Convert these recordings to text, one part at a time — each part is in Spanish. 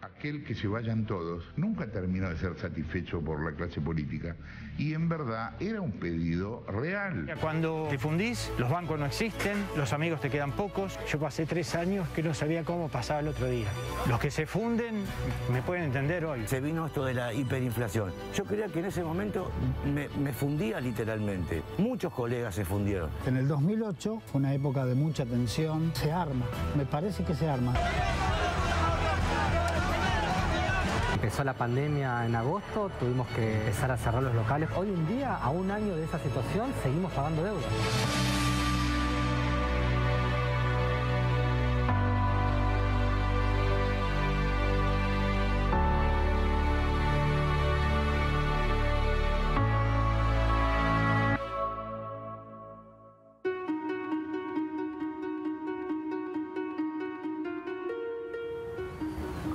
Aquel que se vayan todos nunca terminó de ser satisfecho por la clase política y en verdad era un pedido real. Cuando te fundís, los bancos no existen, los amigos te quedan pocos. Yo pasé 3 años que no sabía cómo pasaba el otro día. Los que se funden me pueden entender hoy. Se vino esto de la hiperinflación. Yo creía que en ese momento me fundía literalmente. Muchos colegas se fundieron. En el 2008 fue una época de mucha tensión. Se arma, me parece que se arma. Empezó la pandemia en agosto, tuvimos que empezar a cerrar los locales. Hoy en día, a un año de esa situación, seguimos pagando deuda.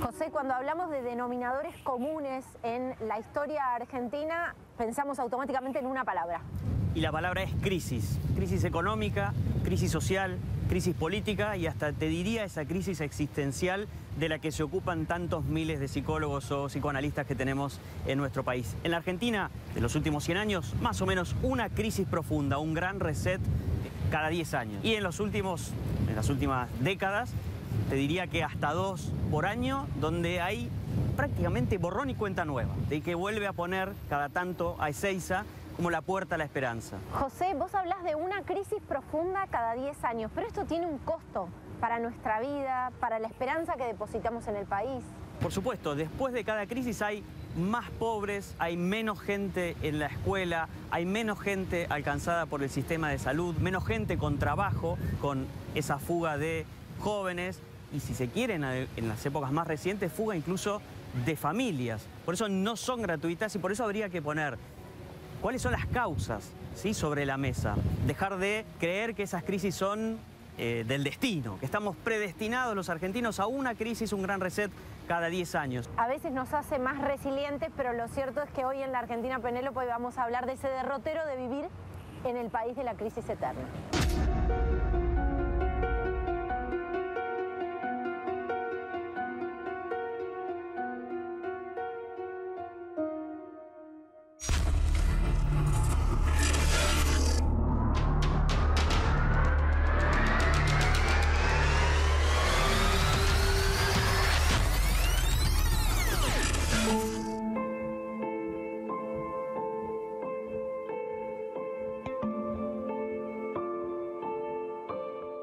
José, cuando hablamos de denominadores comunes en la historia argentina, pensamos automáticamente en una palabra. Y la palabra es crisis. Crisis económica, crisis social, crisis política y hasta te diría esa crisis existencial de la que se ocupan tantos miles de psicólogos o psicoanalistas que tenemos en nuestro país. En la Argentina, de los últimos 100 años, más o menos una crisis profunda, un gran reset cada 10 años. Y en las últimas décadas, te diría que hasta 2 por año, donde hay prácticamente borrón y cuenta nueva, de que vuelve a poner cada tanto a Ezeiza como la puerta a la esperanza. José, vos hablás de una crisis profunda cada 10 años, pero esto tiene un costo para nuestra vida, para la esperanza que depositamos en el país. Por supuesto, después de cada crisis hay más pobres, hay menos gente en la escuela, hay menos gente alcanzada por el sistema de salud, menos gente con trabajo, con esa fuga de jóvenes y, si se quieren, en las épocas más recientes, fuga incluso de familias. Por eso no son gratuitas y por eso habría que poner cuáles son las causas, ¿sí?, sobre la mesa. Dejar de creer que esas crisis son del destino, que estamos predestinados los argentinos a una crisis, un gran reset cada 10 años. A veces nos hace más resilientes, pero lo cierto es que hoy en la Argentina, Penélope, vamos a hablar de ese derrotero de vivir en el país de la crisis eterna.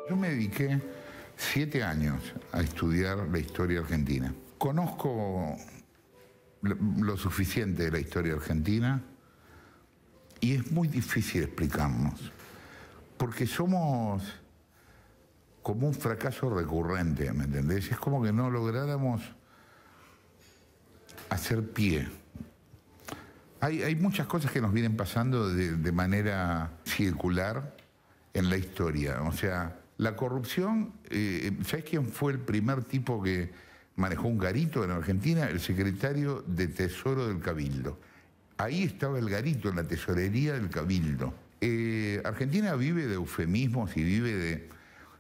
Yo me dediqué 7 años a estudiar la historia argentina. Conozco lo suficiente de la historia argentina y es muy difícil explicarnos, porque somos como un fracaso recurrente, ¿me entendés? Es como que no lográramos hacer pie. Hay muchas cosas que nos vienen pasando de manera circular en la historia, o sea, la corrupción, ¿sabes quién fue el primer tipo que manejó un garito en Argentina? El secretario de Tesoro del Cabildo. Ahí estaba el garito, en la tesorería del Cabildo. Argentina vive de eufemismos y vive de...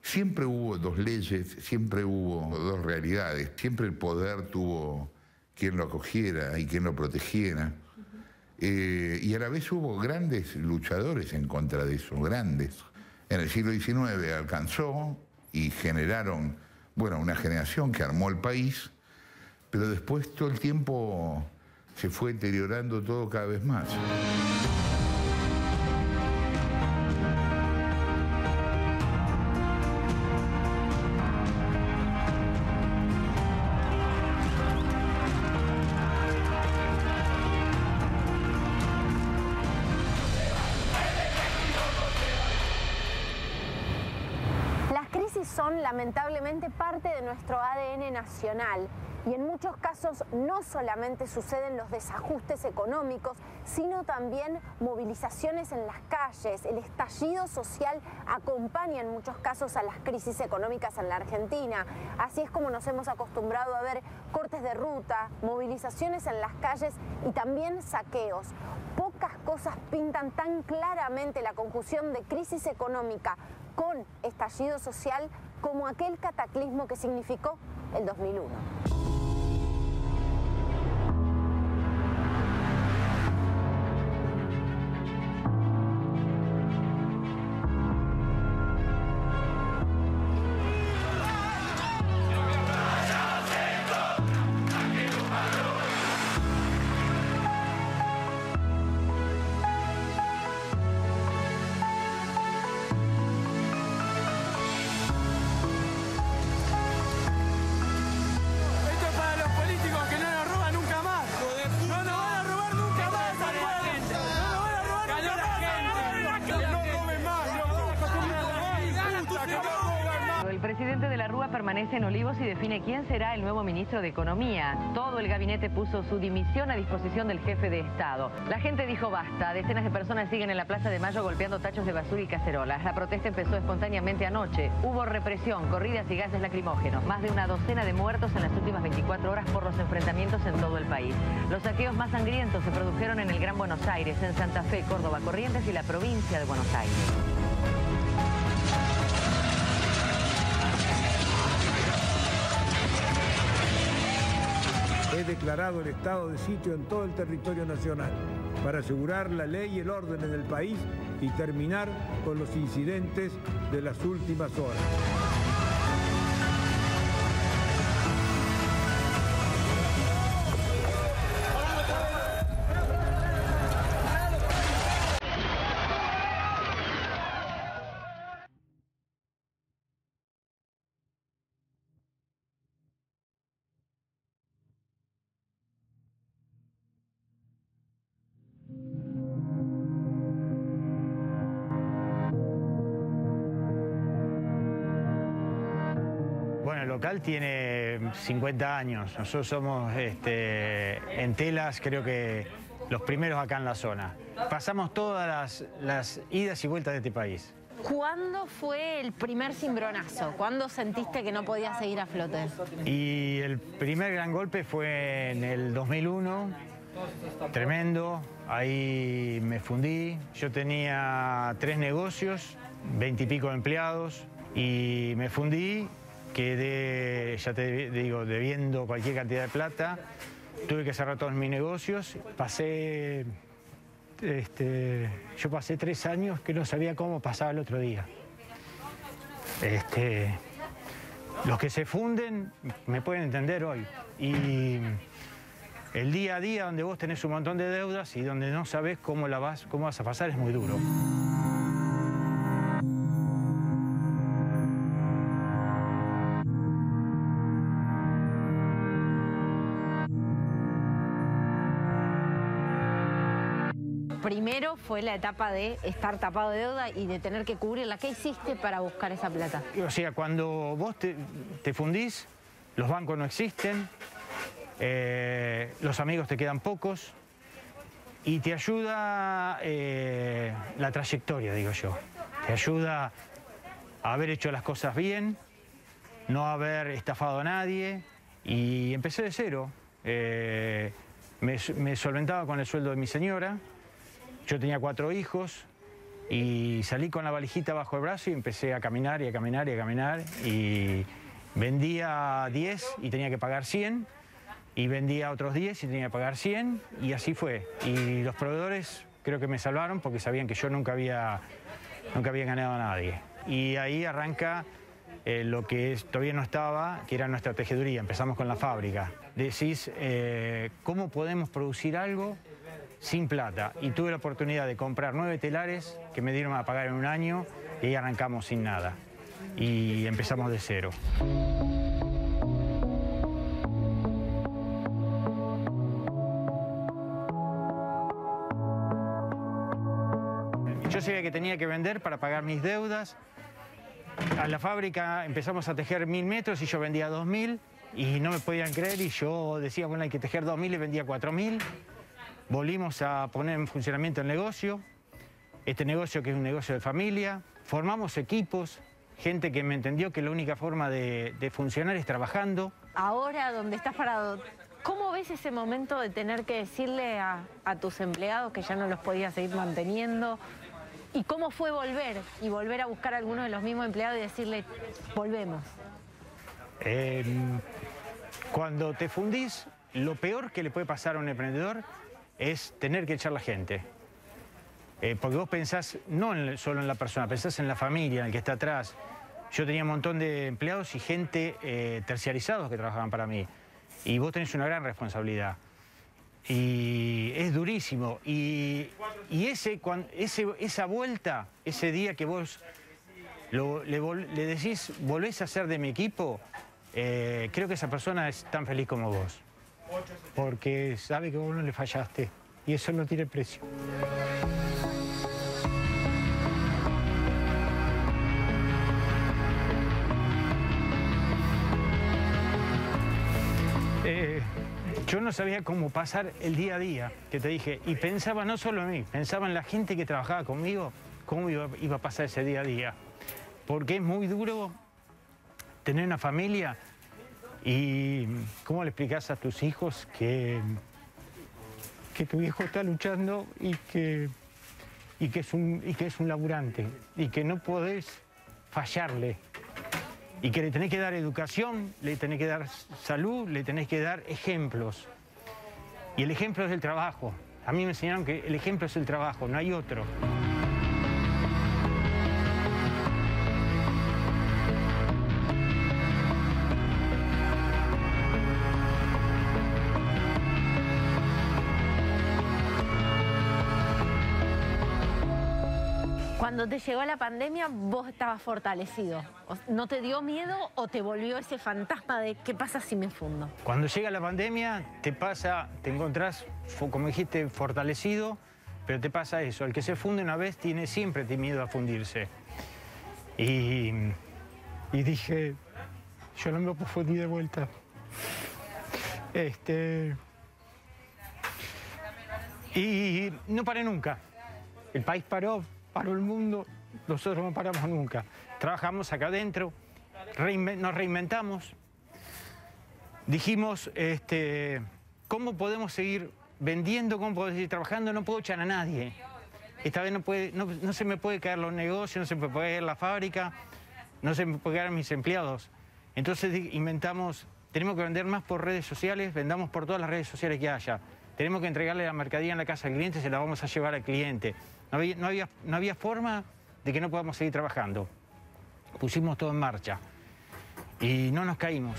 Siempre hubo 2 leyes, siempre hubo 2 realidades. Siempre el poder tuvo quien lo acogiera y quien lo protegiera. Y a la vez hubo grandes luchadores en contra de eso, grandes. En el siglo XIX alcanzó y generaron, bueno, una generación que armó el país, pero después todo el tiempo se fue deteriorando todo cada vez más. Son lamentablemente parte de nuestro ADN nacional y en muchos casos no solamente suceden los desajustes económicos, sino también movilizaciones en las calles. El estallido social acompaña en muchos casos a las crisis económicas en la Argentina. Así es como nos hemos acostumbrado a ver cortes de ruta, movilizaciones en las calles y también saqueos. Pocas cosas pintan tan claramente la conjunción de crisis económica con estallido social como aquel cataclismo que significó el 2001. permanece en Olivos y define quién será el nuevo ministro de Economía. Todo el gabinete puso su dimisión a disposición del jefe de Estado. La gente dijo basta. Decenas de personas siguen en la Plaza de Mayo golpeando tachos de basura y cacerolas. La protesta empezó espontáneamente anoche. Hubo represión, corridas y gases lacrimógenos. Más de una docena de muertos en las últimas 24 horas por los enfrentamientos en todo el país. Los saqueos más sangrientos se produjeron en el Gran Buenos Aires, en Santa Fe, Córdoba, Corrientes y la provincia de Buenos Aires. He declarado el estado de sitio en todo el territorio nacional para asegurar la ley y el orden en el país y terminar con los incidentes de las últimas horas. Bueno, el local tiene 50 años. Nosotros somos en telas, creo que los primeros acá en la zona. Pasamos todas las idas y vueltas de este país. ¿Cuándo fue el primer cimbronazo? ¿Cuándo sentiste que no podías seguir a flote? Y el primer gran golpe fue en el 2001, tremendo. Ahí me fundí. Yo tenía 3 negocios, 20 y pico de empleados y me fundí. Quedé, ya te digo, debiendo cualquier cantidad de plata. Tuve que cerrar todos mis negocios. Yo pasé 3 años que no sabía cómo pasaba el otro día. Los que se funden me pueden entender hoy. Y el día a día donde vos tenés un montón de deudas y donde no sabés cómo vas a pasar es muy duro. Primero fue la etapa de estar tapado de deuda y de tener que cubrirla. ¿Qué hiciste para buscar esa plata? O sea, cuando vos te fundís, los bancos no existen, los amigos te quedan pocos y te ayuda la trayectoria, digo yo. Te ayuda a haber hecho las cosas bien, no haber estafado a nadie y empecé de cero. Me solventaba con el sueldo de mi señora. Yo tenía 4 hijos y salí con la valijita bajo el brazo y empecé a caminar y a caminar y a caminar y vendía 10 y tenía que pagar 100 y vendía otros 10 y tenía que pagar 100 y así fue. Y los proveedores creo que me salvaron porque sabían que yo nunca había ganado a nadie. Y ahí arranca lo que todavía no estaba, que era nuestra tejeduría. Empezamos con la fábrica. Decís, ¿cómo podemos producir algo sin plata? Y tuve la oportunidad de comprar 9 telares que me dieron a pagar en un año y ahí arrancamos sin nada. Y empezamos de cero. Yo sabía que tenía que vender para pagar mis deudas. A la fábrica empezamos a tejer 1000 metros y yo vendía 2000 y no me podían creer y yo decía, bueno, hay que tejer 2000 y vendía 4000. Volvimos a poner en funcionamiento el negocio, este negocio que es un negocio de familia. Formamos equipos, gente que me entendió que la única forma de funcionar es trabajando. Ahora, donde estás parado, ¿cómo ves ese momento de tener que decirle a tus empleados que ya no los podías seguir manteniendo? ¿Y cómo fue volver a buscar a algunos de los mismos empleados y decirle, volvemos? Cuando te fundís, lo peor que le puede pasar a un emprendedor es tener que echar la gente. Porque vos pensás no solo en la persona, pensás en la familia, en el que está atrás. Yo tenía un montón de empleados y gente terciarizados que trabajaban para mí. Y vos tenés una gran responsabilidad. Y es durísimo. Y esa vuelta, ese día que vos le decís, volvés a ser de mi equipo, creo que esa persona es tan feliz como vos. Porque sabe que vos no le fallaste y eso no tiene precio. Yo no sabía cómo pasar el día a día, que te dije, y pensaba no solo en mí, pensaba en la gente que trabajaba conmigo, cómo iba a pasar ese día a día. Porque es muy duro tener una familia y cómo le explicás a tus hijos que tu hijo está luchando y que es un laburante y que no podés fallarle. Y que le tenés que dar educación, le tenés que dar salud, le tenés que dar ejemplos. Y el ejemplo es el trabajo. A mí me enseñaron que el ejemplo es el trabajo, no hay otro. Cuando te llegó la pandemia, vos estabas fortalecido. ¿No te dio miedo o te volvió ese fantasma de qué pasa si me fundo? Cuando llega la pandemia, te encontrás, como dijiste, fortalecido, pero te pasa eso. El que se funde una vez tiene siempre miedo a fundirse. Y dije, yo no me puedo fundir de vuelta. Y no paré nunca. El país paró el mundo, nosotros no paramos nunca. Trabajamos acá adentro, nos reinventamos. Dijimos, ¿cómo podemos seguir vendiendo? ¿Cómo podemos seguir trabajando? No puedo echar a nadie. Esta vez no se me puede caer los negocios, no se me puede caer la fábrica, no se me puede caer mis empleados. Entonces inventamos, tenemos que vender más por redes sociales, vendamos por todas las redes sociales que haya. Tenemos que entregarle la mercadería en la casa al cliente, se la vamos a llevar al cliente. No había forma de que no podamos seguir trabajando. Pusimos todo en marcha y no nos caímos.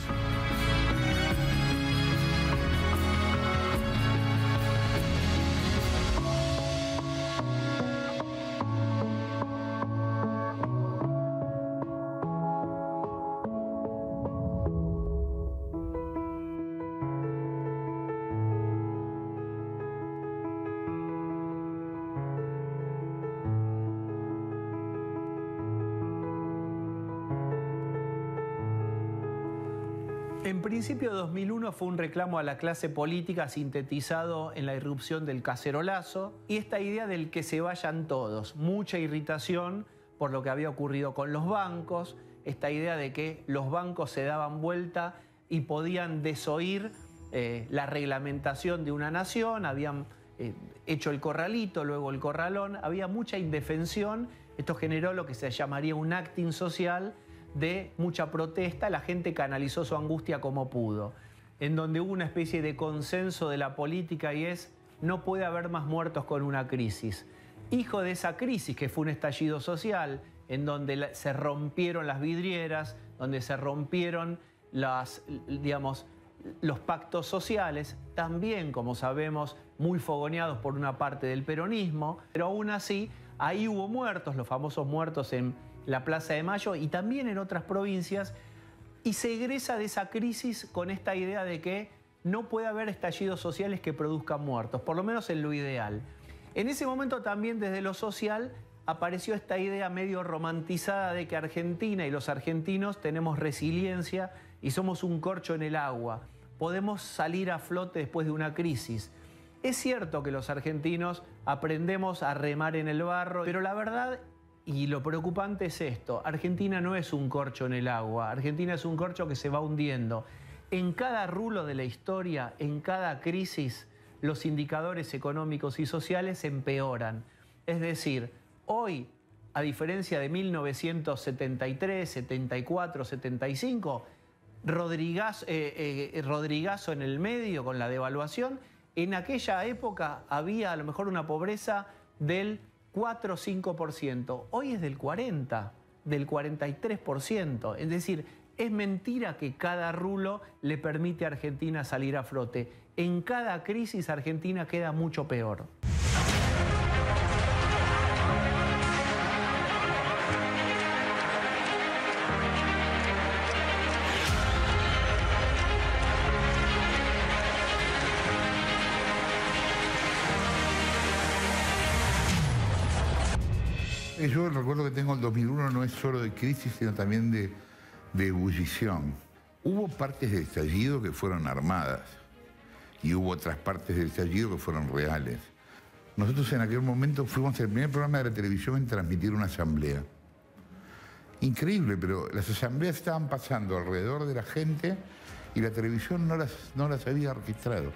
En principio, 2001 fue un reclamo a la clase política sintetizado en la irrupción del cacerolazo y esta idea del que se vayan todos. Mucha irritación por lo que había ocurrido con los bancos, esta idea de que los bancos se daban vuelta y podían desoír la reglamentación de una nación, habían hecho el corralito, luego el corralón, había mucha indefensión. Esto generó lo que se llamaría un acting social de mucha protesta. La gente canalizó su angustia como pudo, en donde hubo una especie de consenso de la política y es: no puede haber más muertos con una crisis. Hijo de esa crisis, que fue un estallido social, en donde se rompieron las vidrieras, donde se rompieron los pactos sociales, también, como sabemos, muy fogoneados por una parte del peronismo, pero aún así, ahí hubo muertos, los famosos muertos en la Plaza de Mayo y también en otras provincias, y se egresa de esa crisis con esta idea de que no puede haber estallidos sociales que produzcan muertos, por lo menos en lo ideal. En ese momento también desde lo social apareció esta idea medio romantizada de que Argentina y los argentinos tenemos resiliencia y somos un corcho en el agua, podemos salir a flote después de una crisis. Es cierto que los argentinos aprendemos a remar en el barro, pero la verdad y lo preocupante es esto: Argentina no es un corcho en el agua, Argentina es un corcho que se va hundiendo. En cada rulo de la historia, en cada crisis, los indicadores económicos y sociales empeoran. Es decir, hoy, a diferencia de 1973, 74, 75, Rodrigazo en el medio con la devaluación, en aquella época había a lo mejor una pobreza del 4 o 5%, hoy es del 40%, del 43%. Es decir, es mentira que cada rulo le permite a Argentina salir a flote. En cada crisis Argentina queda mucho peor. Yo recuerdo que tengo el 2001 no es solo de crisis, sino también de ebullición. Hubo partes del estallido que fueron armadas. y hubo otras partes del estallido que fueron reales. Nosotros en aquel momento fuimos el primer programa de la televisión en transmitir una asamblea. Increíble, pero las asambleas estaban pasando alrededor de la gente y la televisión no las había registrado.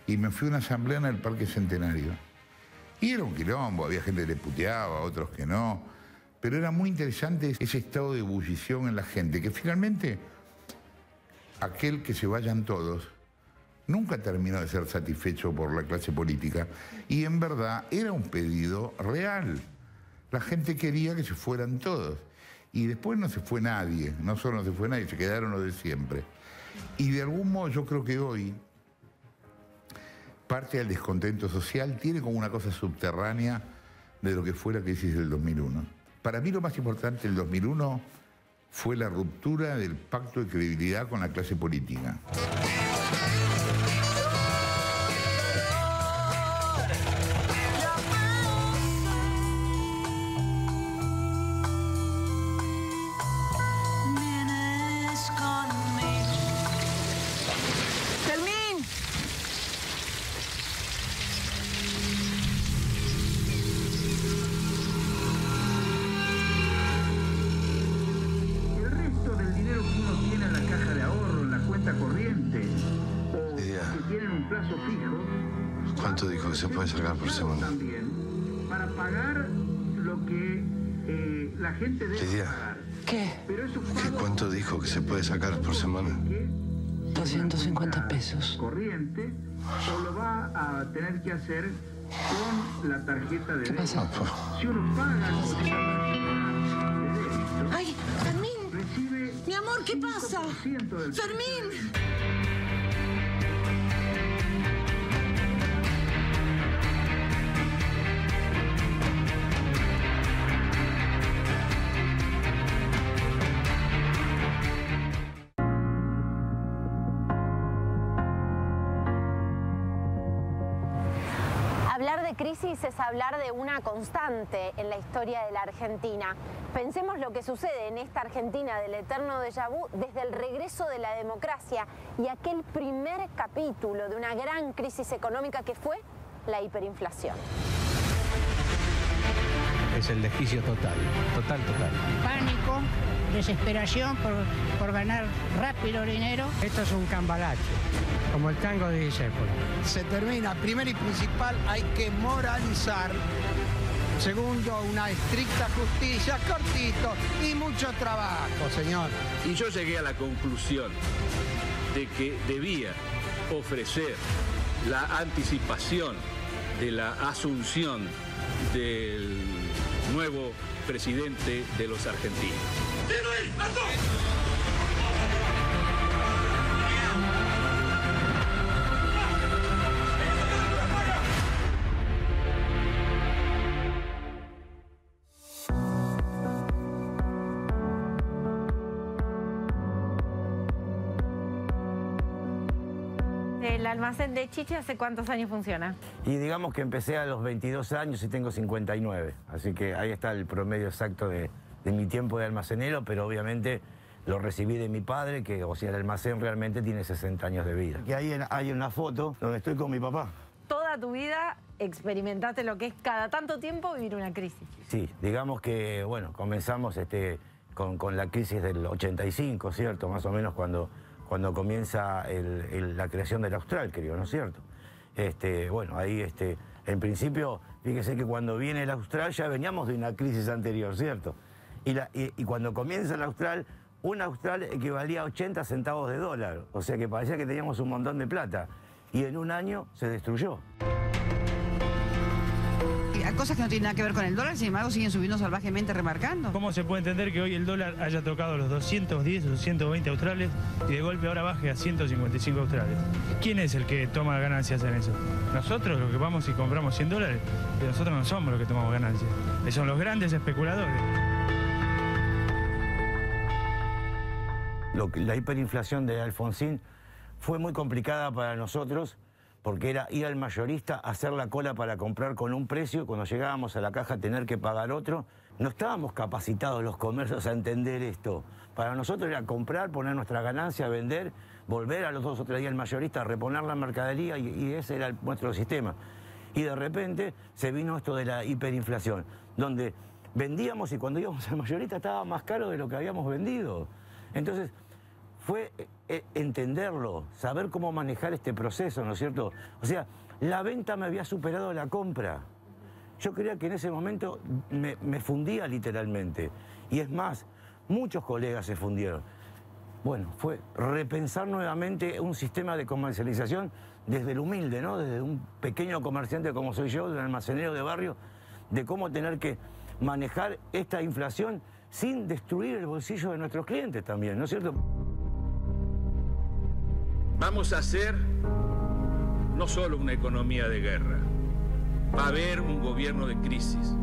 Y me fui a una asamblea en el Parque Centenario. Y era un quilombo, había gente que le puteaba, otros que no. Pero era muy interesante ese estado de ebullición en la gente, que finalmente aquel que se vayan todos nunca terminó de ser satisfecho por la clase política. Y en verdad era un pedido real. La gente quería que se fueran todos. Y después no se fue nadie, no solo no se fue nadie, se quedaron los de siempre. Y de algún modo yo creo que hoy parte del descontento social tiene como una cosa subterránea de lo que fue la crisis del 2001. Para mí lo más importante del 2001 fue la ruptura del pacto de credibilidad con la clase política. ¿Cuánto dijo que se puede sacar por semana? Para pagar lo que la gente debe Lidia, pagar. ¿Qué? ¿Cuánto dijo que se puede sacar por semana? 250 pesos. Corriente, o lo va a tener que hacer con la tarjeta de débito. Si uno paga con esa tarjeta de débito, ¡ay, Fermín! Recibe mi amor, ¿qué pasa? ¡Fermín! Hablar de crisis es hablar de una constante en la historia de la Argentina. Pensemos lo que sucede en esta Argentina del eterno déjà vu desde el regreso de la democracia y aquel primer capítulo de una gran crisis económica que fue la hiperinflación. Es el desquicio total. Pánico, desesperación por ganar rápido dinero. Esto es un cambalache, como el tango de Discépolo. Se termina, primero y principal, hay que moralizar. Segundo, una estricta justicia, cortito y mucho trabajo, señor. Y yo llegué a la conclusión de que debía ofrecer la anticipación de la asunción del nuevo presidente de los argentinos. ¿El almacén de Chiche hace cuántos años funciona? Y digamos que empecé a los 22 años y tengo 59. Así que ahí está el promedio exacto de mi tiempo de almacenero, pero obviamente lo recibí de mi padre, que, o sea, el almacén realmente tiene 60 años de vida. Y ahí hay una foto donde estoy con mi papá. Toda tu vida experimentaste lo que es cada tanto tiempo vivir una crisis. Sí, digamos que, bueno, comenzamos con la crisis del 85, ¿cierto? Más o menos cuando comienza la creación del Austral, creo, ¿no es cierto? Bueno, ahí, en principio, fíjese que cuando viene el Austral ya veníamos de una crisis anterior, ¿cierto? Y cuando comienza el Austral, un Austral equivalía a 80 centavos de dólar, o sea que parecía que teníamos un montón de plata, y en un año se destruyó. Hay cosas que no tienen nada que ver con el dólar, sin embargo siguen subiendo salvajemente, remarcando. ¿Cómo se puede entender que hoy el dólar haya tocado los 210 o 220 australes y de golpe ahora baje a 155 australes? ¿Quién es el que toma ganancias en eso? Nosotros, los que vamos y compramos 100 dólares, pero nosotros no somos los que tomamos ganancias. Son los grandes especuladores. La hiperinflación de Alfonsín fue muy complicada para nosotros, porque era ir al mayorista, hacer la cola para comprar con un precio, cuando llegábamos a la caja tener que pagar otro. No estábamos capacitados los comercios a entender esto. Para nosotros era comprar, poner nuestra ganancia, vender, volver a los 2 o 3 días el mayorista a reponer la mercadería y ese era nuestro sistema. Y de repente se vino esto de la hiperinflación, donde vendíamos y cuando íbamos al mayorista estaba más caro de lo que habíamos vendido. Entonces fue entenderlo, saber cómo manejar este proceso, ¿no es cierto? O sea, la venta me había superado la compra. Yo creía que en ese momento me fundía literalmente. Y es más, muchos colegas se fundieron. Bueno, fue repensar nuevamente un sistema de comercialización desde el humilde, ¿no? Desde un pequeño comerciante como soy yo, de un almacenero de barrio, de cómo tener que manejar esta inflación sin destruir el bolsillo de nuestros clientes también, ¿no es cierto? Vamos a hacer no solo una economía de guerra, va a haber un gobierno de crisis.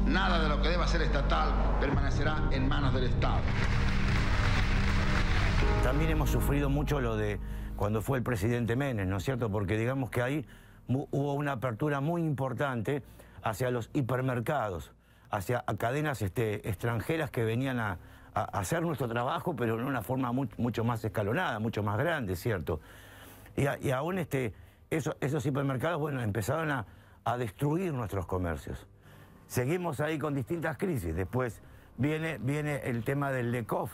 Nada de lo que deba ser estatal permanecerá en manos del Estado. También hemos sufrido mucho lo de cuando fue el presidente Menem, ¿no es cierto? Porque digamos que ahí hubo una apertura muy importante hacia los hipermercados, hacia cadenas extranjeras que venían a hacer nuestro trabajo, pero de una forma mucho más escalonada, mucho más grande, ¿cierto? Y aún esos hipermercados, bueno, empezaron a destruir nuestros comercios. Seguimos ahí con distintas crisis. Después viene el tema del LECOF,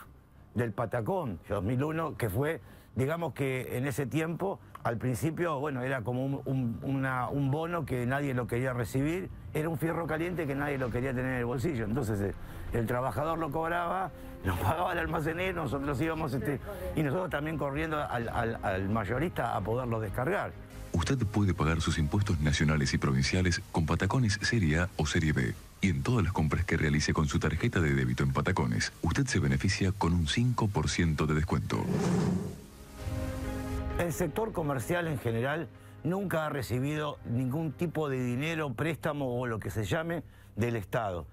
del Patacón, 2001, que fue, digamos que en ese tiempo, al principio, bueno, era como un bono que nadie lo quería recibir, era un fierro caliente que nadie lo quería tener en el bolsillo. Entonces el trabajador lo cobraba, lo pagaba el almacenero, nosotros íbamos y nosotros también corriendo al mayorista a poderlo descargar. Usted puede pagar sus impuestos nacionales y provinciales con Patacones Serie A o Serie B. Y en todas las compras que realice con su tarjeta de débito en Patacones, usted se beneficia con un 5% de descuento. El sector comercial en general nunca ha recibido ningún tipo de dinero, préstamo o lo que se llame del Estado.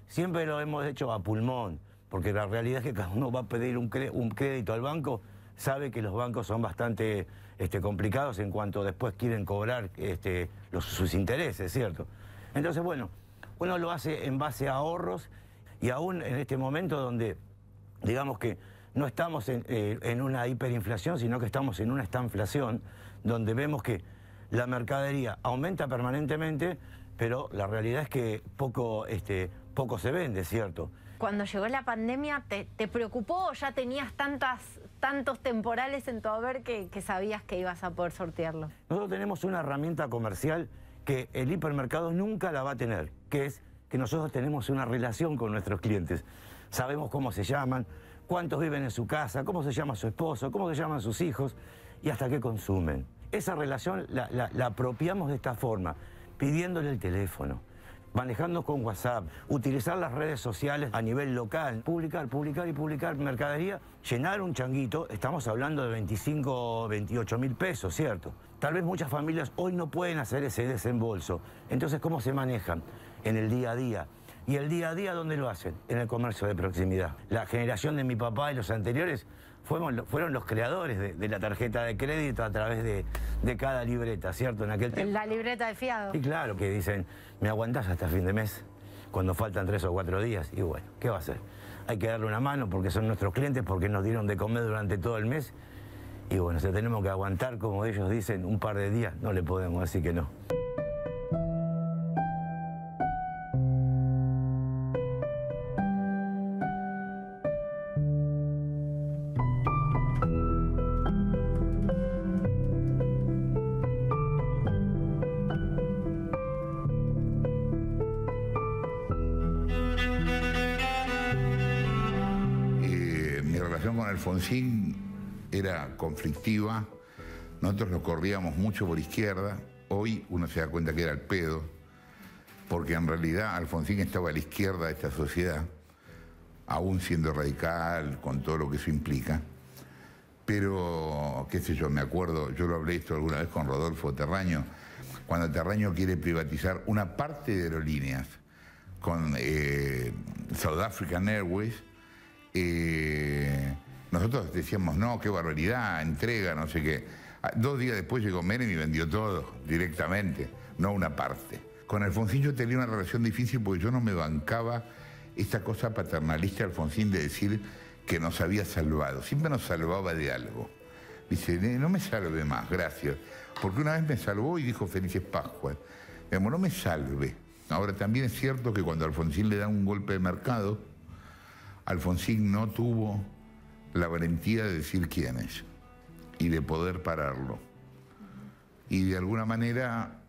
Siempre lo hemos hecho a pulmón, porque la realidad es que cada uno va a pedir un crédito al banco, sabe que los bancos son bastante complicados en cuanto después quieren cobrar sus intereses, ¿cierto? Entonces, bueno, uno lo hace en base a ahorros y aún en este momento donde, digamos que no estamos en una hiperinflación, sino que estamos en una estanflación, donde vemos que la mercadería aumenta permanentemente, pero la realidad es que poco se vende, ¿cierto? Cuando llegó la pandemia, ¿te preocupó o ya tenías tantos temporales en tu haber que sabías que ibas a poder sortearlo? Nosotros tenemos una herramienta comercial que el hipermercado nunca la va a tener, que es que nosotros tenemos una relación con nuestros clientes. Sabemos cómo se llaman, cuántos viven en su casa, cómo se llama su esposo, cómo se llaman sus hijos y hasta qué consumen. Esa relación la apropiamos de esta forma, pidiéndole el teléfono, manejando con WhatsApp, utilizar las redes sociales a nivel local, publicar mercadería, llenar un changuito, estamos hablando de 25 o 28 mil pesos, ¿cierto? Tal vez muchas familias hoy no pueden hacer ese desembolso. Entonces, ¿cómo se manejan? En el día a día. ¿Y el día a día dónde lo hacen? En el comercio de proximidad. La generación de mi papá y los anteriores fueron los creadores de la tarjeta de crédito a través de cada libreta, ¿cierto? En aquel tiempo. La libreta de fiado. Y claro, que dicen, ¿me aguantás hasta fin de mes? Cuando faltan 3 o 4 días. Y bueno, ¿qué va a hacer? Hay que darle una mano porque son nuestros clientes, porque nos dieron de comer durante todo el mes. Y bueno, si tenemos que aguantar, como ellos dicen, un par de días, no le podemos decir que no. Con Alfonsín era conflictiva, nosotros lo corríamos mucho por izquierda, hoy uno se da cuenta que era el pedo, porque en realidad Alfonsín estaba a la izquierda de esta sociedad, aún siendo radical, con todo lo que eso implica, pero qué sé yo, me acuerdo, yo lo hablé esto alguna vez con Rodolfo Terraño, cuando Terraño quiere privatizar una parte de aerolíneas con South African Airways, nosotros decíamos, no, qué barbaridad, entrega, no sé qué. 2 días después llegó Menem y vendió todo directamente, no una parte. Con Alfonsín yo tenía una relación difícil porque yo no me bancaba esta cosa paternalista de Alfonsín de decir que nos había salvado, siempre nos salvaba de algo. Dice, no me salve más, gracias. Porque una vez me salvó y dijo Felices Pascuas. Digamos, no me salve. Ahora también es cierto que cuando Alfonsín le da un golpe de mercado, Alfonsín no tuvo la valentía de decir quién es y de poder pararlo. Y de alguna manera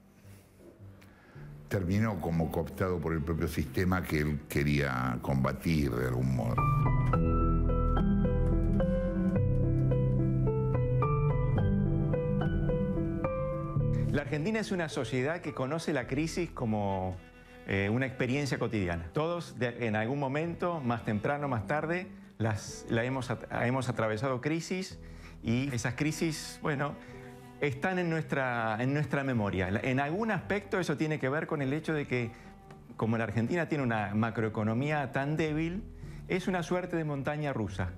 terminó como cooptado por el propio sistema que él quería combatir de algún modo. La Argentina es una sociedad que conoce la crisis como una experiencia cotidiana. Todos en algún momento, más temprano, más tarde, hemos atravesado crisis y esas crisis, bueno, están en nuestra memoria. En algún aspecto eso tiene que ver con el hecho de que, como la Argentina tiene una macroeconomía tan débil, es una suerte de montaña rusa.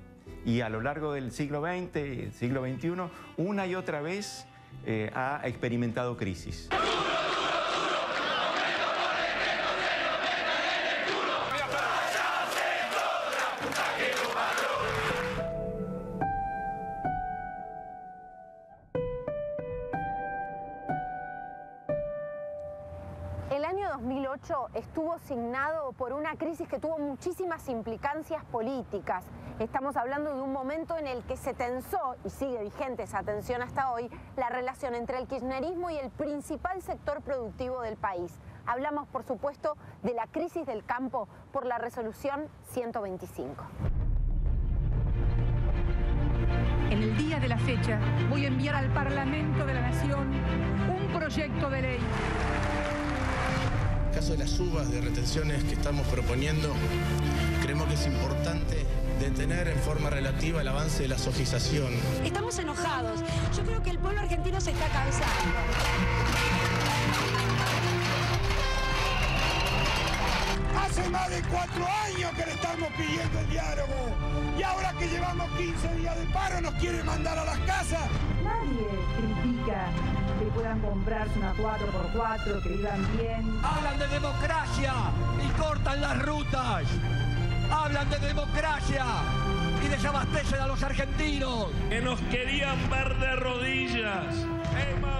Y a lo largo del siglo XX, el siglo XXI, una y otra vez ha experimentado crisis. El año 2008 estuvo signado por una crisis que tuvo muchísimas implicancias políticas. Estamos hablando de un momento en el que se tensó, y sigue vigente esa tensión hasta hoy, la relación entre el kirchnerismo y el principal sector productivo del país. Hablamos, por supuesto, de la crisis del campo por la resolución 125. En el día de la fecha voy a enviar al Parlamento de la Nación un proyecto de ley. En el caso de las subas de retenciones que estamos proponiendo, creemos que es importante detener en forma relativa el avance de la sofización. Estamos enojados. Yo creo que el pueblo argentino se está cansando. Hace más de 4 años que le estamos pidiendo el diálogo. Y ahora que llevamos 15 días de paro nos quieren mandar a las casas. Nadie critica que puedan comprarse una 4x4, que vivan bien. Hablan de democracia y cortan las rutas. Hablan de democracia y desabastecen a los argentinos. Que nos querían ver de rodillas.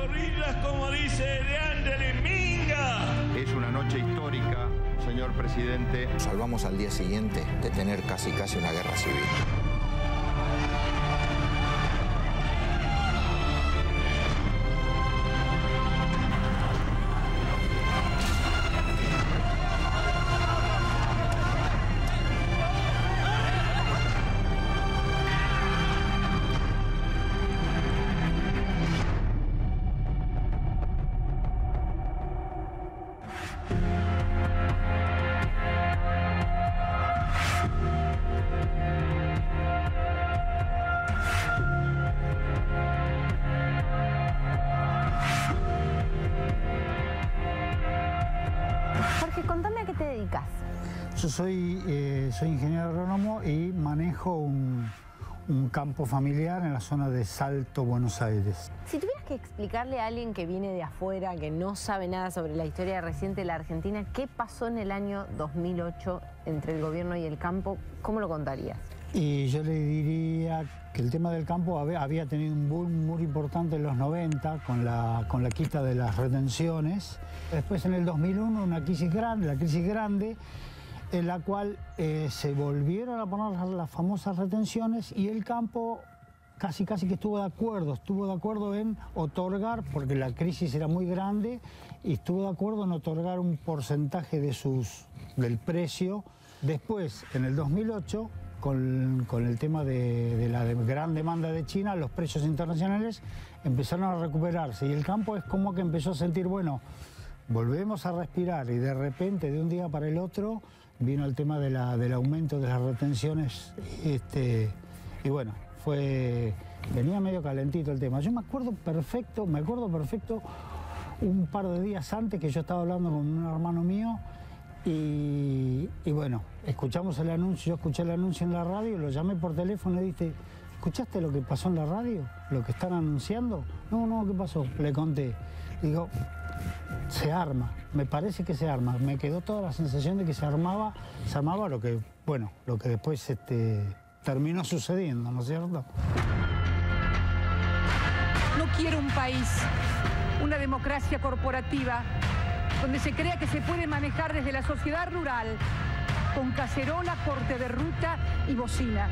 Rodillas, como dice De Angeli, minga. Es una noche histórica, señor presidente. Salvamos al día siguiente de tener casi una guerra civil. Jorge, contame a qué te dedicas. Yo soy ingeniero agrónomo y manejo un campo familiar en la zona de Salto, Buenos Aires. Si tuvieras que explicarle a alguien que viene de afuera, que no sabe nada sobre la historia reciente de la Argentina, ¿qué pasó en el año 2008 entre el gobierno y el campo? ¿Cómo lo contarías? Y yo le diría que el tema del campo había tenido un boom muy importante en los 90 con la quita de las retenciones. Después en el 2001 una crisis grande, la crisis grande, en la cual se volvieron a poner las famosas retenciones y el campo casi que estuvo de acuerdo en otorgar, porque la crisis era muy grande, y estuvo de acuerdo en otorgar un porcentaje del precio. Después, en el 2008, con el tema de la gran demanda de China, los precios internacionales empezaron a recuperarse y el campo es como que empezó a sentir, bueno, volvemos a respirar, y de repente, de un día para el otro, vino el tema del aumento de las retenciones, y bueno, venía medio calentito el tema. Yo me acuerdo perfecto, un par de días antes que yo estaba hablando con un hermano mío, y bueno, escuchamos el anuncio, yo escuché el anuncio en la radio, lo llamé por teléfono y dije, ¿escuchaste lo que pasó en la radio? ¿Lo que están anunciando? No, ¿qué pasó? Le conté. Digo, se arma, me parece que se arma. Me quedó toda la sensación de que se armaba lo que después terminó sucediendo, ¿no es cierto? No quiero un país, una democracia corporativa, donde se crea que se puede manejar desde la sociedad rural, con cacerola, corte de ruta y bocina.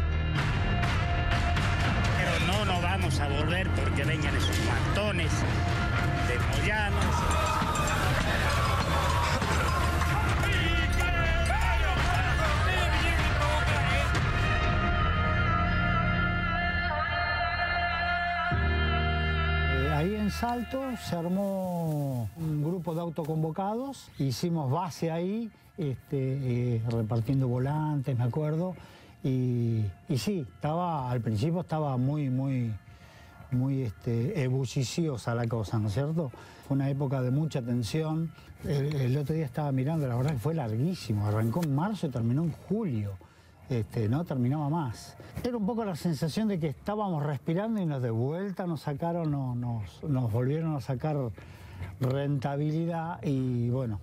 Pero no nos vamos a volver porque vengan esos matones de moyanos. Ahí en Salto se armó un grupo de autoconvocados, hicimos base ahí, repartiendo volantes, me acuerdo, y sí, al principio estaba muy ebulliciosa la cosa, ¿no es cierto? Fue una época de mucha tensión. El otro día estaba mirando, la verdad que fue larguísimo, arrancó en marzo y terminó en julio. No terminaba más. Era un poco la sensación de que estábamos respirando y nos de vuelta nos sacaron, nos volvieron a sacar rentabilidad y bueno,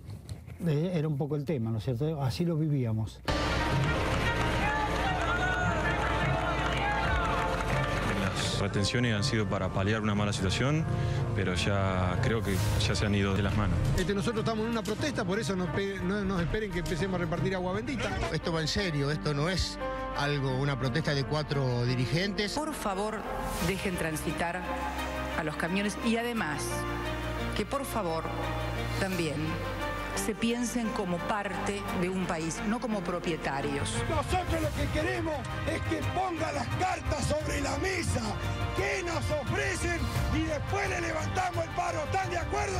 era un poco el tema, ¿no es cierto? Así lo vivíamos. Las retenciones han sido para paliar una mala situación, pero ya creo que ya se han ido de las manos. Nosotros estamos en una protesta, por eso no nos esperen que empecemos a repartir agua bendita. Esto va en serio, esto no es una protesta de 4 dirigentes. Por favor, dejen transitar a los camiones y además, que por favor, también se piensen como parte de un país, no como propietarios. Nosotros lo que queremos es que pongan las cartas sobre la mesa, que nos ofrecen y después le levantamos el paro. ¿Están de acuerdo?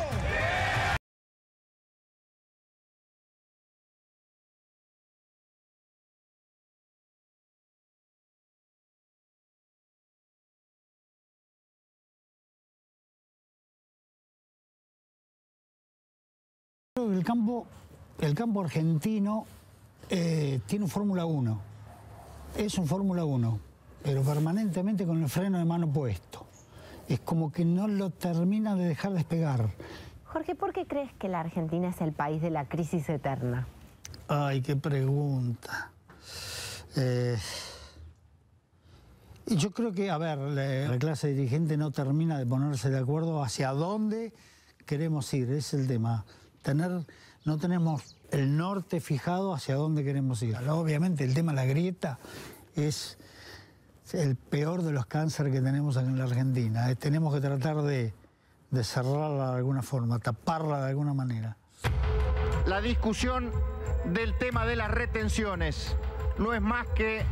¡Sí! El campo argentino tiene un Fórmula 1, es un Fórmula 1, pero permanentemente con el freno de mano puesto. Es como que no lo termina de dejar despegar. Jorge, ¿por qué crees que la Argentina es el país de la crisis eterna? Ay, qué pregunta. Yo creo que, a ver, la clase dirigente no termina de ponerse de acuerdo hacia dónde queremos ir, es el tema. No tenemos el norte fijado hacia dónde queremos ir. Obviamente el tema de la grieta es el peor de los cánceres que tenemos aquí en la Argentina. Tenemos que tratar de cerrarla de alguna forma, taparla de alguna manera. La discusión del tema de las retenciones no es más que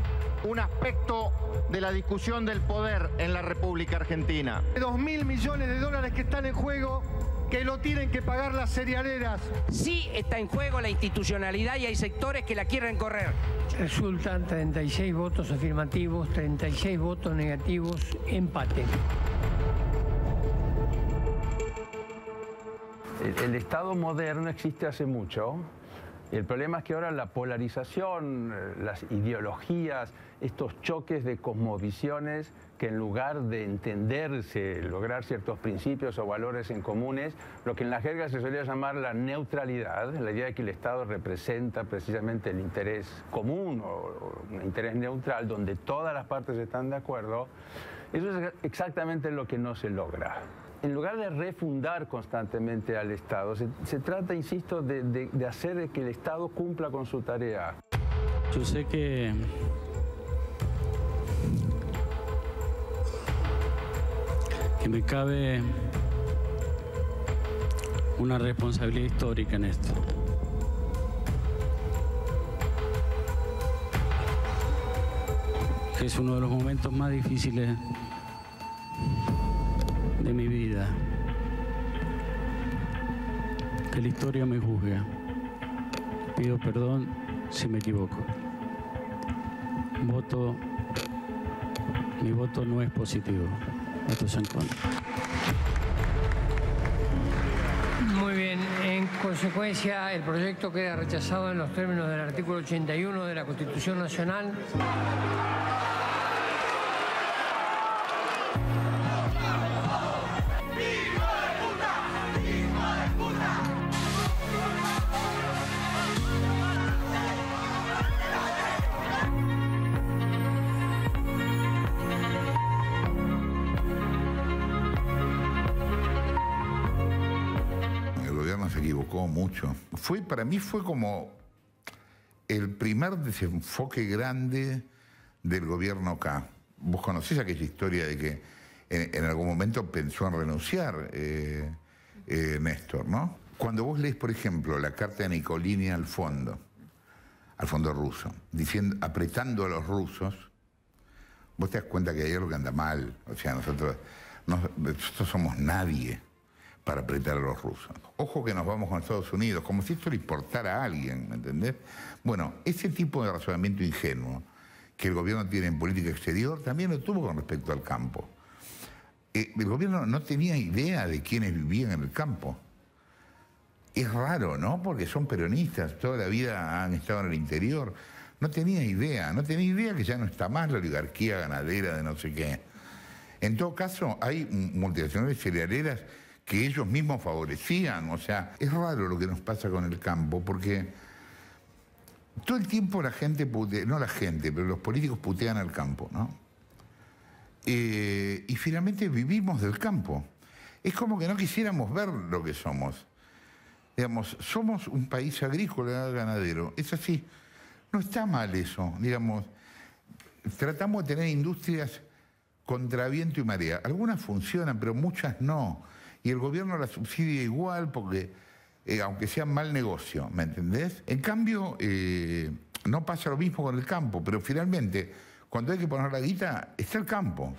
un aspecto de la discusión del poder en la República Argentina. 2.000 millones de dólares que están en juego, que lo tienen que pagar las cerealeras. Sí está en juego la institucionalidad y hay sectores que la quieren correr. Resultan 36 votos afirmativos, 36 votos negativos, empate. El Estado moderno existe hace mucho. El problema es que ahora la polarización, las ideologías, estos choques de cosmovisiones que en lugar de entenderse, lograr ciertos principios o valores en comunes, lo que en la jerga se solía llamar la neutralidad, la idea de que el Estado representa precisamente el interés común o un interés neutral, donde todas las partes están de acuerdo, eso es exactamente lo que no se logra. En lugar de refundar constantemente al Estado, se trata, insisto, de hacer que el Estado cumpla con su tarea. Yo sé que me cabe una responsabilidad histórica en esto. Que es uno de los momentos más difíciles de mi vida. Que la historia me juzgue. Pido perdón si me equivoco. Mi voto no es positivo. Voto es en contra. Muy bien, en consecuencia el proyecto queda rechazado en los términos del artículo 81 de la Constitución Nacional. equivocó mucho. Para mí fue como el primer desenfoque grande del gobierno acá. Vos conocés aquella historia de que en algún momento pensó en renunciar Néstor, ¿no? Cuando vos lees, por ejemplo, la carta de Nicolini al fondo ruso, apretando a los rusos, vos te das cuenta que hay algo que anda mal. O sea, nosotros somos nadie para apretar a los rusos. Ojo que nos vamos con Estados Unidos, como si esto le importara a alguien, ¿me entendés? Bueno, ese tipo de razonamiento ingenuo que el gobierno tiene en política exterior también lo tuvo con respecto al campo. El gobierno no tenía idea de quiénes vivían en el campo. Es raro, ¿no? Porque son peronistas, toda la vida han estado en el interior. No tenía idea que ya no está más la oligarquía ganadera de no sé qué. En todo caso, hay multinacionales cerealeras que ellos mismos favorecían. O sea, es raro lo que nos pasa con el campo, porque todo el tiempo la gente putea, no la gente, pero los políticos putean al campo, ¿no? Y finalmente vivimos del campo. Es como que no quisiéramos ver lo que somos. Digamos, somos un país agrícola, ganadero. Es así. No está mal eso. Digamos, tratamos de tener industrias contra viento y marea. Algunas funcionan, pero muchas no. Y el gobierno las subsidia igual porque, aunque sea mal negocio, ¿me entendés? En cambio, no pasa lo mismo con el campo, pero finalmente, cuando hay que poner la guita, está el campo.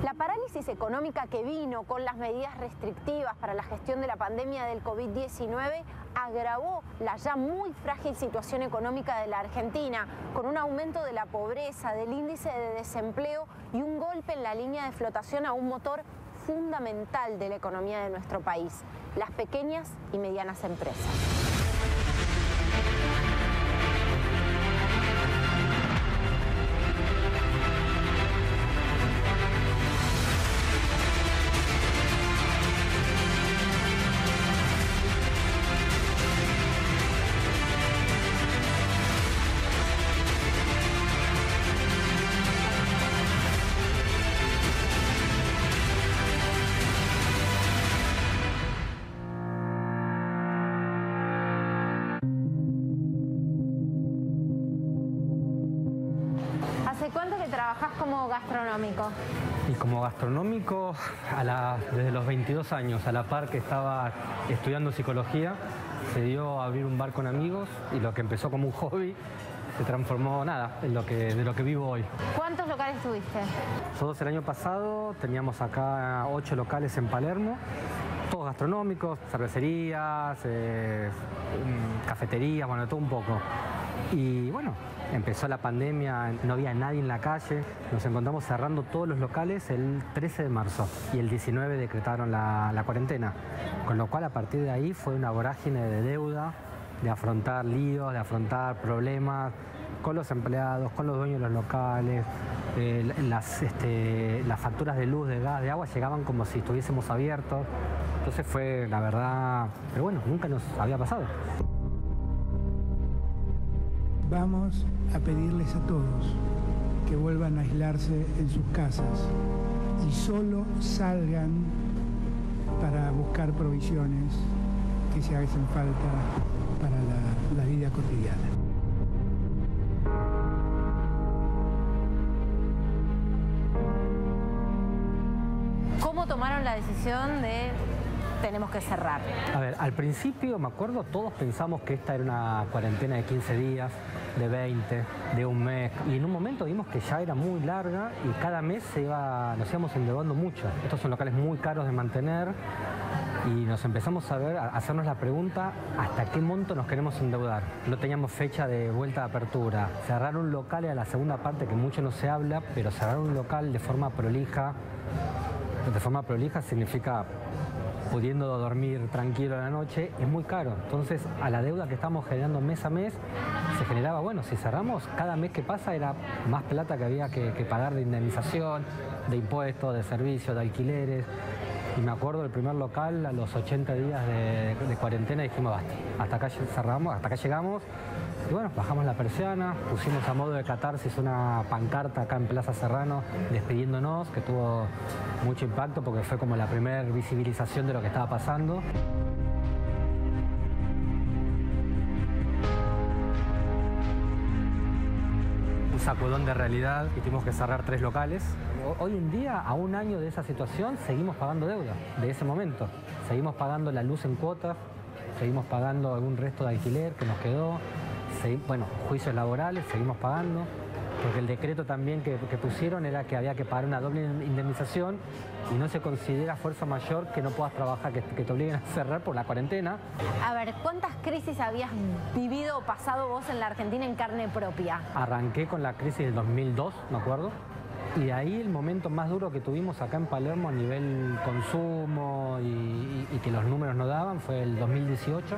La parálisis económica que vino con las medidas restrictivas para la gestión de la pandemia del COVID-19 agravó la ya muy frágil situación económica de la Argentina, con un aumento de la pobreza, del índice de desempleo y un golpe en la línea de flotación a un motor fundamental de la economía de nuestro país, las pequeñas y medianas empresas. ¿Hace cuánto que trabajás como gastronómico? Y como gastronómico desde los 22 años, a la par que estaba estudiando psicología, se dio a abrir un bar con amigos y lo que empezó como un hobby se transformó en de lo que vivo hoy. ¿Cuántos locales tuviste? Nosotros el año pasado teníamos acá 8 locales en Palermo, todos gastronómicos, cervecerías, cafeterías, bueno, todo un poco. Y bueno, empezó la pandemia, no había nadie en la calle, nos encontramos cerrando todos los locales el 13 de marzo y el 19 decretaron la cuarentena, con lo cual a partir de ahí fue una vorágine de deuda, de afrontar líos, de afrontar problemas con los empleados, con los dueños de los locales. Las facturas de luz, de gas, de agua llegaban como si estuviésemos abiertos. Entonces fue, la verdad, pero bueno, nunca nos había pasado. Vamos a pedirles a todos que vuelvan a aislarse en sus casas y solo salgan para buscar provisiones que se hacen falta para la vida cotidiana. ¿Cómo tomaron la decisión de tenemos que cerrar? A ver, al principio, me acuerdo, todos pensamos que esta era una cuarentena de 15 días, de 20, de un mes. Y en un momento vimos que ya era muy larga y cada mes nos íbamos endeudando mucho. Estos son locales muy caros de mantener y nos empezamos a hacernos la pregunta hasta qué monto nos queremos endeudar. No teníamos fecha de vuelta de apertura. Cerrar un local era la segunda parte que mucho no se habla, pero cerrar un local de forma prolija significa pudiendo dormir tranquilo a la noche, es muy caro. Entonces, a la deuda que estamos generando mes a mes, se generaba, bueno, si cerramos, cada mes que pasa era más plata que había que pagar de indemnización, de impuestos, de servicios, de alquileres. Y me acuerdo del primer local, a los 80 días de cuarentena, dijimos, basta, hasta acá cerramos, hasta acá llegamos. Y bueno, bajamos la persiana, pusimos a modo de catarsis una pancarta acá en Plaza Serrano despidiéndonos, que tuvo mucho impacto porque fue como la primera visibilización de lo que estaba pasando. Un sacudón de realidad y tuvimos que cerrar 3 locales. Hoy en día, a un año de esa situación, seguimos pagando deuda de ese momento. Seguimos pagando la luz en cuotas, seguimos pagando algún resto de alquiler que nos quedó. Bueno, juicios laborales, seguimos pagando, porque el decreto también que pusieron era que había que pagar una doble indemnización y no se considera fuerza mayor que no puedas trabajar, que te obliguen a cerrar por la cuarentena. A ver, ¿cuántas crisis habías vivido o pasado vos en la Argentina en carne propia? Arranqué con la crisis del 2002, me acuerdo, y de ahí el momento más duro que tuvimos acá en Palermo a nivel consumo y que los números no daban fue el 2018.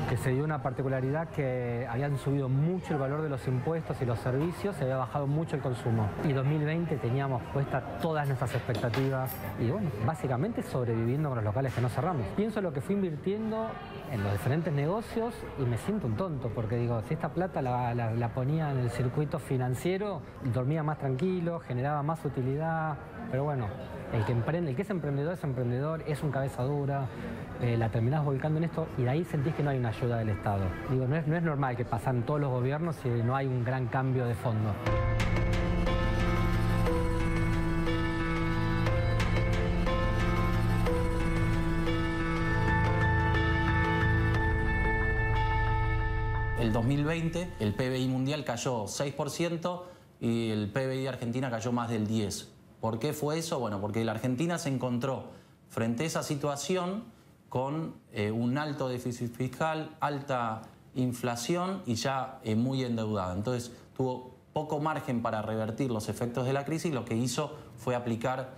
Que se dio una particularidad que habían subido mucho el valor de los impuestos y los servicios, se había bajado mucho el consumo. Y 2020 teníamos puestas todas nuestras expectativas y bueno, básicamente sobreviviendo con los locales que no cerramos. Pienso lo que fui invirtiendo en los diferentes negocios y me siento un tonto, porque digo, si esta plata la ponía en el circuito financiero, dormía más tranquilo, generaba más utilidad, pero bueno, el que es emprendedor, es un cabeza dura, la terminás volcando en esto y de ahí sentís que no hay una ayuda del Estado. Digo, no es normal que pasan todos los gobiernos si no hay un gran cambio de fondo. El 2020 el PBI mundial cayó 6% y el PBI de Argentina cayó más del 10%. ¿Por qué fue eso? Bueno, porque la Argentina se encontró frente a esa situación con un alto déficit fiscal, alta inflación y ya muy endeudada. Entonces tuvo poco margen para revertir los efectos de la crisis. Lo que hizo fue aplicar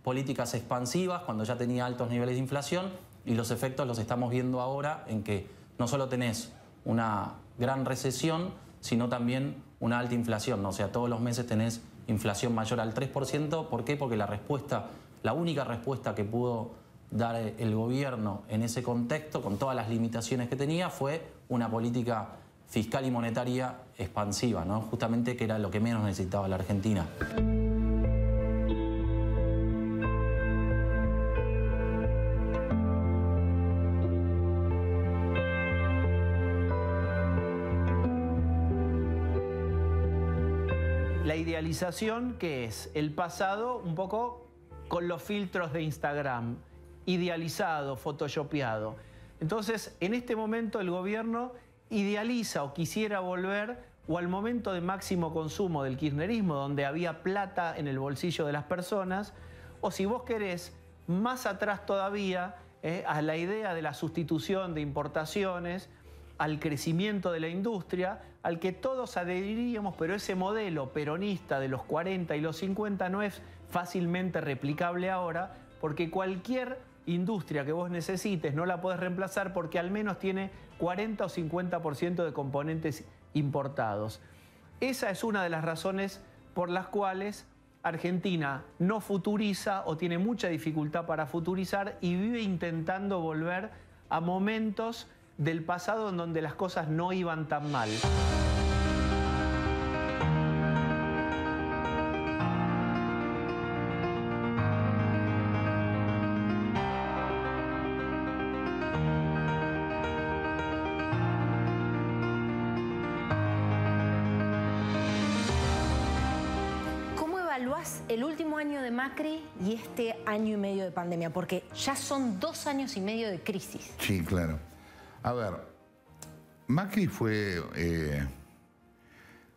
políticas expansivas cuando ya tenía altos niveles de inflación y los efectos los estamos viendo ahora en que no solo tenés una gran recesión, sino también una alta inflación. O sea, todos los meses tenés inflación mayor al 3%. ¿Por qué? Porque la única respuesta que pudo dar el gobierno en ese contexto, con todas las limitaciones que tenía, fue una política fiscal y monetaria expansiva, ¿no? Justamente que era lo que menos necesitaba la Argentina. La idealización, ¿qué es? El pasado un poco con los filtros de Instagram, idealizado, photoshopeado. Entonces, en este momento el gobierno idealiza o quisiera volver o al momento de máximo consumo del kirchnerismo, donde había plata en el bolsillo de las personas, o si vos querés, más atrás todavía, a la idea de la sustitución de importaciones, al crecimiento de la industria, al que todos adheriríamos, pero ese modelo peronista de los 40 y los 50 no es fácilmente replicable ahora, porque cualquier industria que vos necesites no la podés reemplazar porque al menos tiene 40 o 50% de componentes importados. Esa es una de las razones por las cuales Argentina no futuriza o tiene mucha dificultad para futurizar y vive intentando volver a momentos del pasado en donde las cosas no iban tan mal. El último año de Macri y este año y medio de pandemia, porque ya son 2 años y medio de crisis. Sí, claro. A ver, Macri fue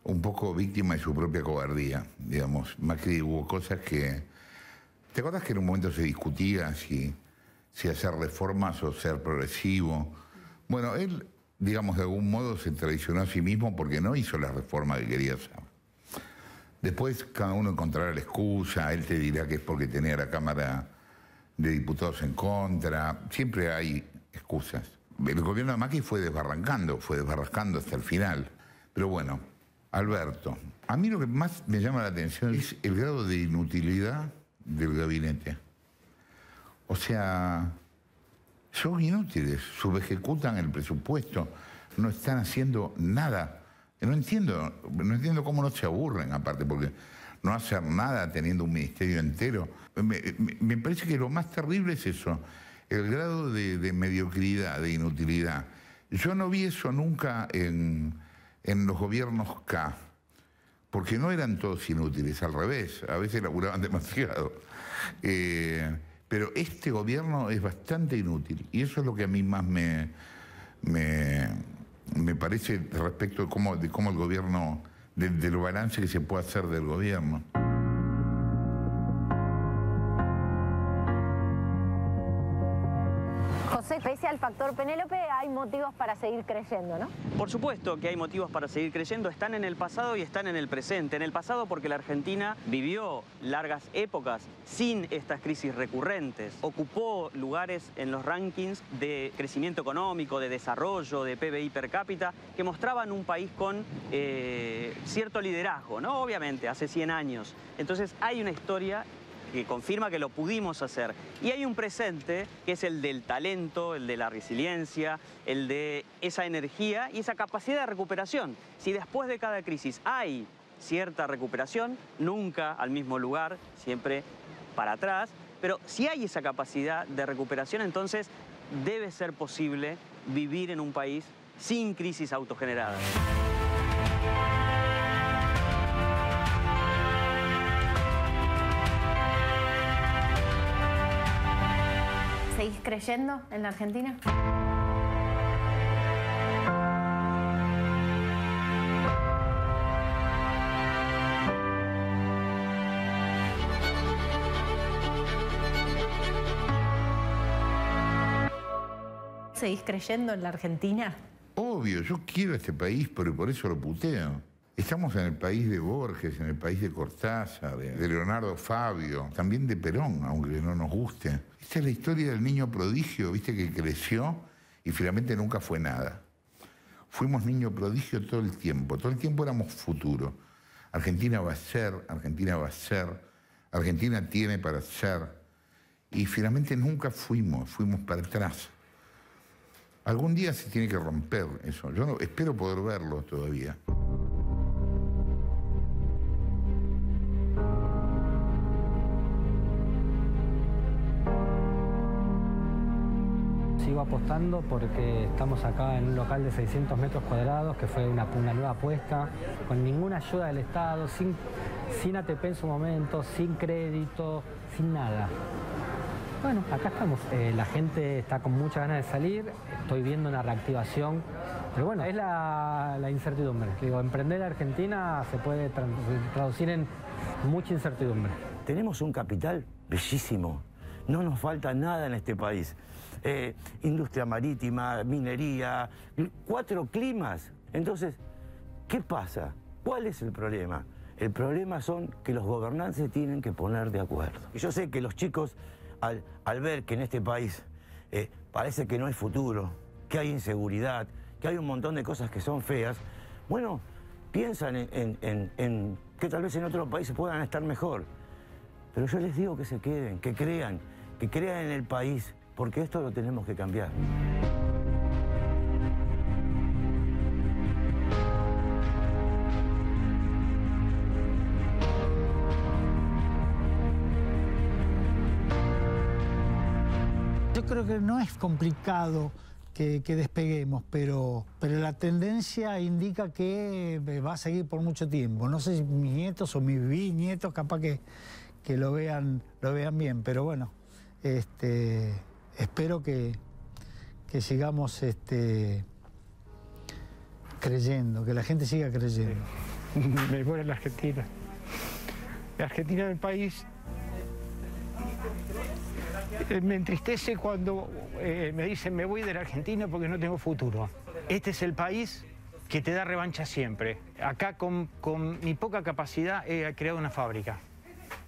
un poco víctima de su propia cobardía, digamos. Macri hubo cosas que... ¿Te acuerdas que en un momento se discutía si hacer reformas o ser progresivo? Bueno, él, digamos, de algún modo se traicionó a sí mismo porque no hizo la reforma que quería hacer. Después cada uno encontrará la excusa, él te dirá que es porque tenía la Cámara de diputados en contra, siempre hay excusas. El gobierno de Macri fue desbarrancando hasta el final. Pero bueno, Alberto, a mí lo que más me llama la atención es el grado de inutilidad del gabinete. O sea, son inútiles, subejecutan el presupuesto, no están haciendo nada. No entiendo cómo no se aburren, aparte, porque no hacer nada teniendo un ministerio entero. Me parece que lo más terrible es eso, el grado de mediocridad, de inutilidad. Yo no vi eso nunca en los gobiernos K, porque no eran todos inútiles, al revés, a veces laburaban demasiado. Pero este gobierno es bastante inútil, y eso es lo que a mí más me parece respecto de cómo el gobierno, del balance que se puede hacer del gobierno. José, pese al factor Penélope, hay motivos para seguir creyendo, ¿no? Por supuesto que hay motivos para seguir creyendo. Están en el pasado y están en el presente. En el pasado porque la Argentina vivió largas épocas sin estas crisis recurrentes. Ocupó lugares en los rankings de crecimiento económico, de desarrollo, de PBI per cápita, que mostraban un país con cierto liderazgo, ¿no? Obviamente, hace 100 años. Entonces hay una historia que confirma que lo pudimos hacer. Y hay un presente que es el del talento, el de la resiliencia, el de esa energía y esa capacidad de recuperación. Si después de cada crisis hay cierta recuperación, nunca al mismo lugar, siempre para atrás, pero si hay esa capacidad de recuperación, entonces debe ser posible vivir en un país sin crisis autogeneradas. ¿Seguís creyendo en la Argentina? ¿Seguís creyendo en la Argentina? Obvio, yo quiero este país, pero por eso lo puteo. Estamos en el país de Borges, en el país de Cortázar, de Leonardo Fabio, también de Perón, aunque no nos guste. Esta es la historia del niño prodigio, viste, que creció y finalmente nunca fue nada. Fuimos niño prodigio todo el tiempo éramos futuro. Argentina va a ser, Argentina va a ser, Argentina tiene para ser. Y finalmente nunca fuimos para atrás. Algún día se tiene que romper eso. Yo espero poder verlo todavía. Sigo apostando porque estamos acá en un local de 600 metros cuadrados, que fue una nueva apuesta, con ninguna ayuda del Estado, sin ATP en su momento, sin crédito, sin nada. Bueno, acá estamos. La gente está con muchas ganas de salir, estoy viendo una reactivación, pero bueno, es la incertidumbre. Digo, emprender en Argentina se puede traducir en mucha incertidumbre. Tenemos un capital bellísimo, no nos falta nada en este país. Industria marítima, minería, 4 climas. Entonces, ¿qué pasa? ¿Cuál es el problema? El problema son que los gobernantes se tienen que poner de acuerdo. Y yo sé que los chicos, al ver que en este país parece que no hay futuro, que hay inseguridad, que hay un montón de cosas que son feas, bueno, piensan en que tal vez en otros países puedan estar mejor. Pero yo les digo que se queden, que crean en el país, porque esto lo tenemos que cambiar. Yo creo que no es complicado que despeguemos, pero la tendencia indica que va a seguir por mucho tiempo. No sé si mis nietos o mis bisnietos capaz que lo vean bien, pero bueno, espero que sigamos creyendo, que la gente siga creyendo. Me voy a la Argentina. La Argentina es el país. Me entristece cuando me dicen me voy de la Argentina porque no tengo futuro. Este es el país que te da revancha siempre. Acá con mi poca capacidad he creado una fábrica.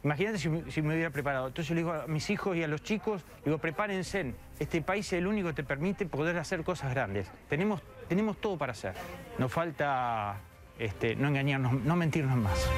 Imagínate si me hubiera preparado. Entonces le digo a mis hijos y a los chicos, digo, prepárense. Este país es el único que te permite poder hacer cosas grandes. Tenemos todo para hacer. Nos falta no engañarnos, no mentirnos más.